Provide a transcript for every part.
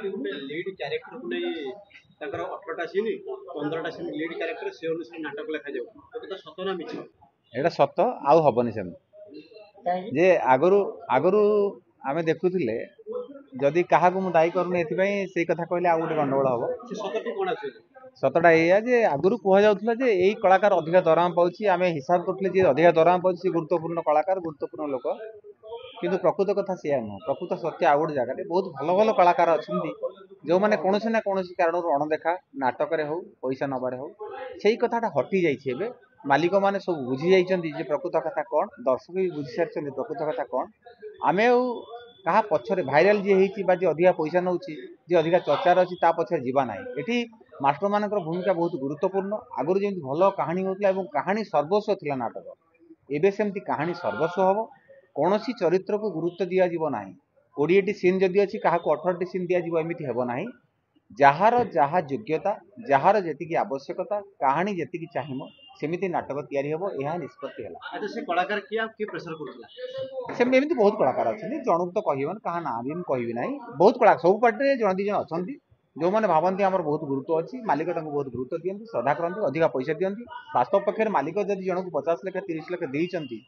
गोटे lead character को नहीं 18टा सीन 15टा सीन लीड क्यारेक्टर से अनुसार नाटक लिखा जाऊ तो सत ना मिछ एटा सत आउ हबनी सेम जे आगरु आगरु आमे देखुथिले जदि क्या दायी करूनी से कथा कहले आउ गोटे गंडगोल हम से सतटी कोन आछे सतटा या जे आगुरी कहला जे यही कलाकार अधिक दरमा पाँच आम हिसाब करते जी अधिक दरमा पाँच गुरुत्वपूर्ण कलाकार गुरुत्वपूर्ण लोक किंतु प्रकृत कथा सी नुह प्रकृत सत्य आउ गोटे जगह बहुत भल भल कलाकार अच्छा जो मैंने कौन ना कौन कारण अणदेखा नाटक हो पैसा नबार हो से कथाटा हटि जाइए मालिक मैंने सब बुझी जाइए प्रकृत कथा कौन दर्शक भी बुझी सारी प्रकृत कथा कौन आम क्या पछरे भाइराल जी जी अधिका पैसा नौ जी अधिका चर्चार अच्छी पछरे जीवा ना ये मास्टर मान भूमिका बहुत गुरुत्वपूर्ण आगुरी जमी भल कहानी होता कहानी सर्वस्व थी नाटक एवं सेमती कहानी सर्वस्व हम कौन चरित्र को गुरुत्व दि जाना 20टी सीन जदि अच्छी क्या 18टी सीन दिमती हे ना जार जहाँ योग्यता जार जी आवश्यकता कहानी जी चाहिए सेमती नाटक तैयारी हम यह निष्पत्ति है। अच्छा से कलाकार किया के प्रेशर करथला सेमती बहुत कलाकार अच्छा जनक तो कहबन क्या ना भी कहबी ना बहुत कलाकार सब पार्टी जन दी जन अच्छा जो मैंने भावती आम बहुत गुरुत्व अच्छी मालिक बहुत गुरुत्व दिखती श्रद्धा करती अधिका पैसा दिखती वास्तव पक्षे मालिक जब जन को 50 लाख 30 लाख देती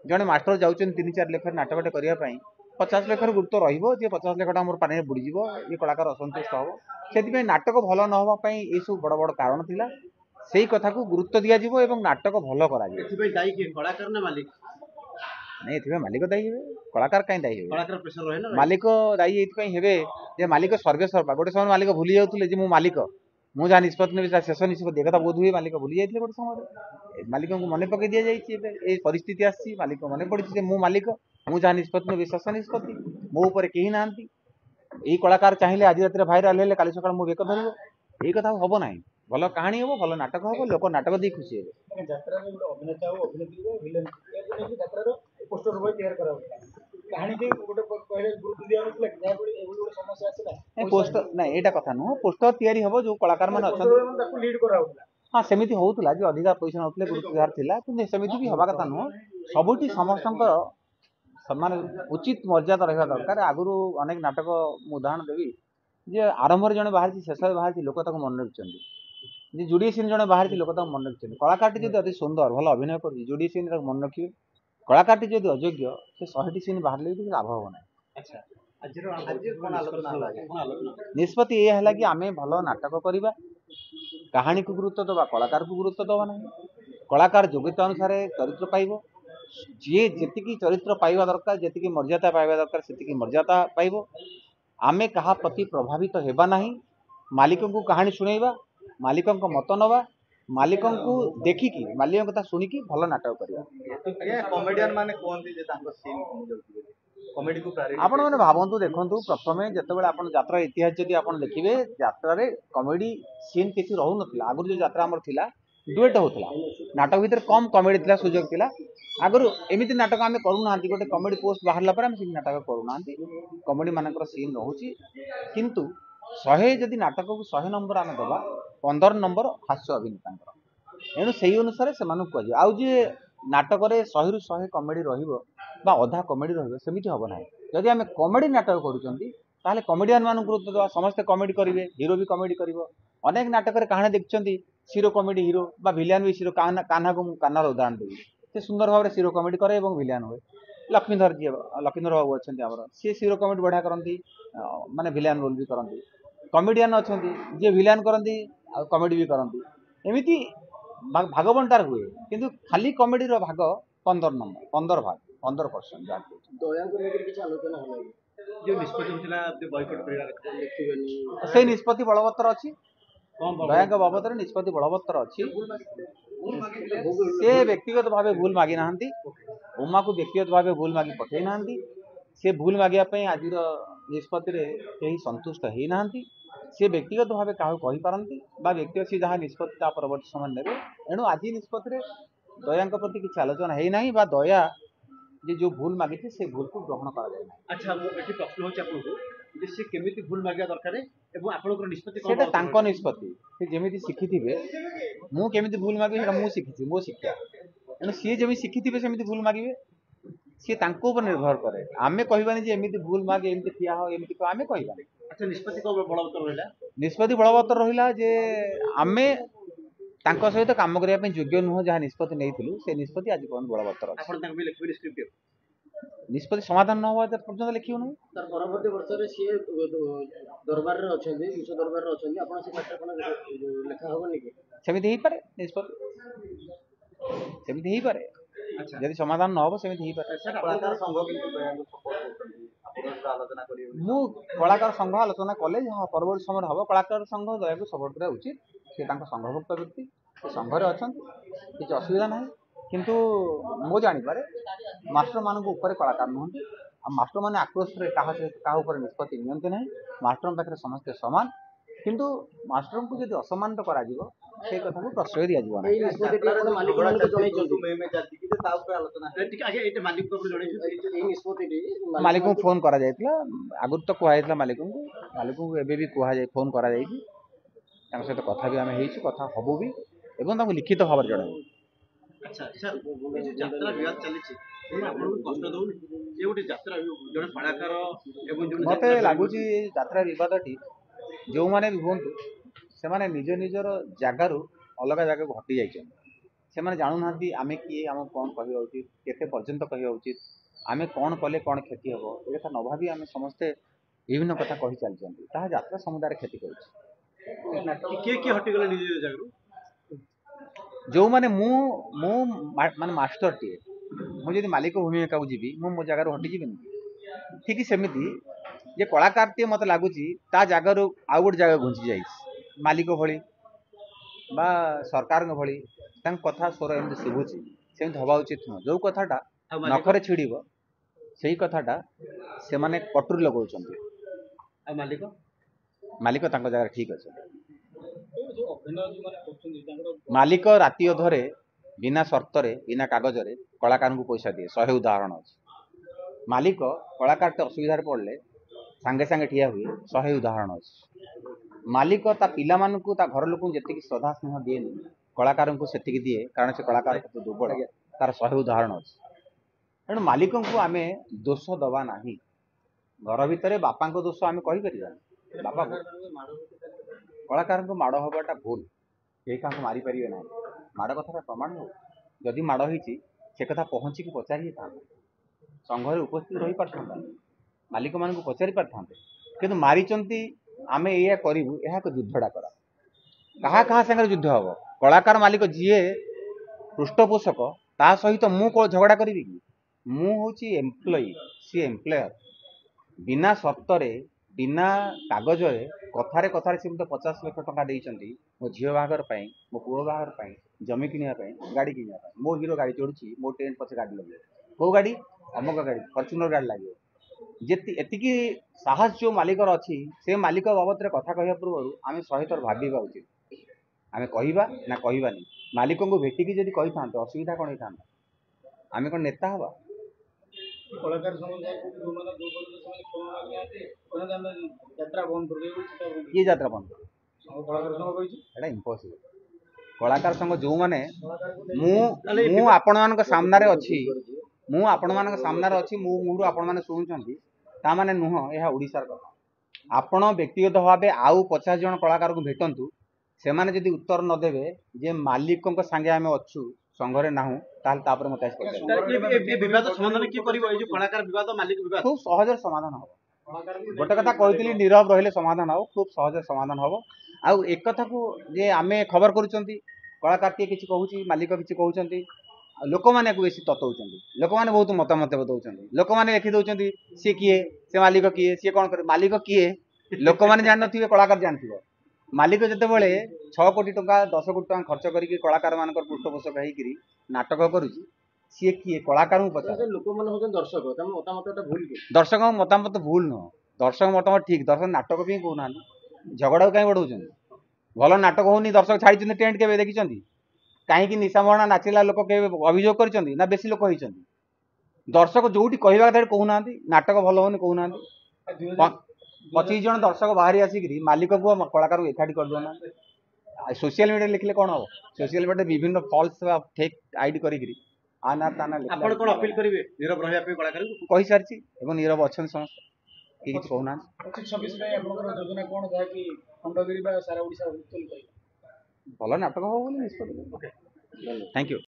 जड़े मास्टर जाऊँ 3-4 लाख नाटकटे करने 50 लाख गुरुत्व रही 50 लाख मोर पानी बुड़ीज ये कलाकार असंतुष्ट हम से नाटक भल नवाई ये सब बड़ बड़ कारण था से कथा को गुरुत्व दिज्व नाटक भल कलाकार ना मालिक नहीं ये मालिक दायी हे कलाकार कहीं दायी हे कलाकार प्रेशर रहे ना मालिक दायी ये मालिक सर्वेसर्वा गोटे समय मालिक भूली जाते मु मालिक मुझे जहाँ निष्पत्ति नहीं शेष निष्पत्ति एक बोध हुए मालिक भूली जाते गोटे समय मालिक को मन पकई दि जाए परिस्थिति आसी मालिक मन पड़ी मु मालिक मुझे जहाँ निष्पत्ति नहीं शेष निष्पत्ति मो ऊपर कहीं ना यही कलाकार चाहिए आज रात भाइराल है काली सका बेक धर यही कथा हम ना भल कहानी हम भल नाटक हम लोक नाटक दी खुशी हे पोस्टर ना यहाँ कथा नुह पोस्टर तैयारी हम जो कलाकार मैंने अच्छा हाँ सेमती होता जो अधिका पैसा नौते गुरुत्व जार था कि सेमती भी हवा कथा नुह सबुठी समस्त माने उचित मर्यादा रहा दरकार आगुरी अनेक नाटक उदाहरण देवी जे आरंभ जड़े बाहर शेष बाहर लोक मन रखिंट जोड़े सीन जड़े बाहर लोक मन रखिंट कलाकार जब अति सुंदर भल अभिनय कर जोड़े सीन मन रखिए कलाकार जब अयोग्य से 100टी सीन बाहर भी लाभ हम ना निष्पत्ति यह है कि आम भल नाटक करवा कहानी को गुरुत्व दबा कलाकार को गुरुत्व दबा ना कलाकार योग्यता अनुसार चरित्र पाइब जी जी चरित्र पाइबा दरकार जी मर्यादा पाइबा दरकार से मर्यादा पाइब आमे कहा प्रति प्रभावित हेबा नहीं मालिक को कहानी शुणेबा मालिक मत नवा मालिक को देखिकी मालिक कथा शुणिकी भल नाटक करवा कॉमेडियन माने कहते जे तांको सीन कॉमेडी को आपण मैंने भावतु देखु प्रथम जिते आप यात्रा इतिहास जदि आप देखिए यात्रा कॉमेडी सीन किसी रोन आगुरी जो यात्रा आमर थिला डुएट होता नाटक भितर कम कॉमेडी थिला सुजोग थिला आगुरी एमती नाटक आम करूना गोटे कॉमेडी पोस्ट बाहर पर नाटक करूना कॉमेडी मानक सीन रोचे किंतु 100 जदि नाटक को 100 नंबर आम दबा 15 नंबर हास्य अभिनेता एणु से अनुसार से कह आउ जे नाटक 100 रु 100 कॉमेडी रहा अधा कॉमेडी रमती हम ना जदि आम कॉमेडी नाटक करें कॉमेडियन मान गुरुत्व देवा समस्ते कॉमेडी करेंगे हिरो भी कॉमेडी कर अनेक नाटक कहानी देखते सीरो कॉमेडी हिरो भिलियन भी सीरो कान्हा को कान्हार उदाहरण देवी से सुंदर भाव में सीरो कॉमेडी करे भिलियन हुए लक्ष्मीधर जी लक्ष्मीधर बाबू अच्छा सी सीरो कॉमेडी बढ़िया करती माने भिलियन रोल भी करती कॉमेडियन अच्छा जी भिलियन करती कॉमेडी भी करती एमती भाग बंटार हुए किंतु खाली कॉमेडी भाग 15 नंबर 15 भाग 15% से निष्पत्ति बलवत्तर अच्छी दया बाबद निष्पत्ति बलवत्तर अच्छी से व्यक्तिगत भाव भूल मागी ना उमा को व्यक्तिगत भाव भूल मागी पठे ना से भूल मागे आज निष्पत्ति कहीं संतुष्ट होना सी व्यक्तिगत भाव क्या कहीपारती व्यक्तिगत सी जहाँ निष्पत्ति परवर्त समय ने एणु आज निष्पत्ति दया प्रति किसी आलोचना है दया जे जो भूल मागी से भूल को ग्रहण कर अच्छा मुझे प्रश्न होची से केमिति भूल मागिया दरकार एवं आपनकर निष्पत्ति सेटा तांको निष्पत्ति से जेमिति शिखिथिबे मु केमिति भूल मागी सेटा मु शिखिछि मो शिक्षा एनु सी जेमि शिखिथिबे सेमिति भूल मागिबे सी तांको ऊपर निर्भर करे आमे कहिबानी जे एमिति भूल मागे एमिति किया हो एमिति को आमे कहिबानी अच्छा निष्पत्ति को बलवत्तर रहा निष्पत्ति बलवत्तर रहा जे आमे तांको सहित काम करने पे योग्य नुह जहाँ निष्पत्ति नहीं से निष्पत्ति आज पर्यंत बलवत्तर अच्छे आपण तांको भी लिखबे स्क्रिप्ट निष्पत्ति समाधान न हुआ पर्यंत लिखियो नहीं सर परवर्ती वर्ष रे सी दरबार रे अछंदी विश्व दरबार रे अछंदी आपण से पाठ कोन लेखा होबनी कि सेमिति ही पारे निष्पत्ति सेमिति ही पारे अच्छा यदि समाधान न हो सेमिति ही पारे सर कलाकार संघ किंतु सपोर्ट करछन आपण आलोचना करियो मु कलाकार संघ आलोचना कले जहाँ परवर्ती समय हम कलाकार संघ दया को सपोर्ट करा उचित से संघभुक्त व्यक्ति से संघरे अच्छा किसी असुविधा ना किंतु मो जापर मास्टर मान कलाकार नुहति मास्टर मैंने आक्रोश क्या निष्पत्ति नियंती ना मास्टर पाखे समस्ते सामान किंतु मास्टर को जब असम्मानित करा से कथा को प्रश्रय दि एई निष्पत्ति टी आपण मालिक मान को जणै चंदी में जाति कि ता ऊपर आलोचना ठीक आगे एटे मालिक को जणै एई निष्पत्ति टी मालिक को फोन करा जायतिला आगु तो कहला मालिक को एबे भी कहा जाय फोन करा जायछि तांक सहित कथा भी आम कथा हबु भी एवं तांको लिखित भाव में जणाइबु अच्छा सर ये जो यात्रा विवाद चली आपको कष्ट दौनी ये गोटे यात्रा जड़े कलाकार मत लगुच यात्रा विवादी जो मैंने भी हूँ से माने निज निजर जगार अलग जगह हटि जाने जानू ना आम किए आम कौन कहवा उचित केते पर्यंत कहवा उचित आम कौन कले कौन क्षति हम ये कथा न भावी आम समस्ते विभिन्न कथा कही चलती यात्रा समुदाय क्षति कर किए किए हटिगले निज निज जगह जो माने मु मु माने मास्टर टीए मुझे मालिक भूमिका को जीवी मो जगार हटिजी ठीक सेमती ये कलाकार टे मत लगुच ता जगार आउ गोटे जगह घुंची जाइए मालिक भली बा सरकार भली कथा स्वर एमती शुभुची सेमती हवा उचित नुह जो कथाटा नखरे छिड़ से कथाटा से माने कटुरी लगौं मालिक मालिक जगह ठीक अच्छे मालिक राति अधरे बिना शर्तरे बिना कागज कलाकार को पैसा दिए 100 उदाहरण अच्छे मालिक कलाकार असुविधा पड़े सांगे सांगे ठिया हुए 100 उदाहरण अच्छे मालिक ता पिला मानकु ता घर लोक जी श्रद्धा स्नेह दिए कलाकार को से दिए कारण से कलाकार दुर्बल तार 100 उदाहरण अच्छे तेणु मालिक को आम दोष दबा ना घर भितर बापा दोष आम कहीपर बापा कलाकार को माड़ हवाटा भूल कहीं क्या मारी पारे ना माड़ कथा प्रमाण हो जदि माड़ होती से कथा पहुँचिकी पचारि था संघ उपस्थित रही पारता मालिक मान पचारि पारता कि मारी आम या करूँ यह एक युद्धटा करा क्या सागर युद्ध हम कलाकार मालिक जीए पृष्ठपोषक ता सहित मु झगड़ा करी कि मुझे एम्प्लॉई सी एम्प्लयर बिना शर्तरे बिना कागज कथार कथार से मत 50 लाख टका देइचंती मो झील बाहागर मो पुओ बाहागर जमी किनापी गाड़ी किनापी मो हीरो गाड़ी चढ़ुची मो टेंट पचे गाड़ी लगे कौ गाड़ी अमक गाड़ी फर्चुनर गाड़ी लगे एतिकी साहस जो मालिकर अच्छी से मालिक बाबद कथा कहवा पूर्व आम 100 थर भाविबा उचित आम कहवा ना कहवानी मालिक को भेटिकी जदि कही था असुविधा कौन होता आम कौन नेता हवा कलाकार ये यात्रा बंद एटा इम्पॉसिबल कलाकार संघ जो मैंने मु आपण मान सामने अच्छी मु आपण मान सामने अच्छी मो मुहर आपण मैंने शुणुंट ता माने नुह यह ओडिशार कथा आपण व्यक्तिगत भाव आउ 50 जन कलाकार को भेटंतु से माने जदि उत्तर न देवे जे मालिक संगे आम अच्छु संघरे नाहू तापर मत विवाद समाधान किए करिवो ए जो कलाकार विवाद मालिक विवाद खूब सहज समाधान हम गोटे कथा कहती नीरव रहिले समाधान हम खूब सहज समाधान हम आउ एक कथा को जे आमे खबर करूचंती कलाकार टे किछि कहूची मालिक किछि कहउचंती लोक माने को बेसी ततौचंती लोक माने बहुत मतामत दउचंती लोक माने लिखि दउचंती से किए से मालिक किए से कोन करे मालिक किए लोक माने जान नथिबे कलाकार जानथिबो मालिक जते बेले 6 कोटी टका 10 कोटी टका खर्च करिक कलाकार मानकर पृष्ठपोषक होइकरी नाटक करूची सी किए कलाकार को पचार लोक मन होन दर्शक तम मतामत भूल के दर्शक मतामत भूल न दर्शक मतामत ठीक दर्शक नाटक भी कहना झगड़ा कहीं बढ़ाऊँ भल नाटक होनी दर्शक छाड़ी टेंट के देखी कहीं निशामरणा नाचिला लोक के अभियोग कर बेसी लोक होती दर्शक जोटी कहवा कथा कहूना नाटक भल होनी कहूना 25 जन दर्शक बाहरी आसिक मालिक को कलाकार को एकाठी कर देना सोशल मीडिया लिखले कौन हम सोशल मीडिया विभिन्न फॉल्स फेक आईडी करी आना ताना आपण कोन अपील करिवे नीरव रहया पे कलाकार को कहि सारछि एवं नीरव अछन समस्त କି କିଛି କହୁନାହାନ୍ତି 25-26 ପାଇଁ ଆପଣଙ୍କର ଯୋଜନା କ'ଣ ଯାହାକି ଖଣ୍ଡଗିରି ବା ସାରା ଓଡ଼ିଶା ଉତ୍ତୋଳ କରିବ? ଭଲ ନାଟକ ହବ ବୋଲି ନିଷ୍ପତ୍ତି ଥ୍ୟାଙ୍କ ୟୁ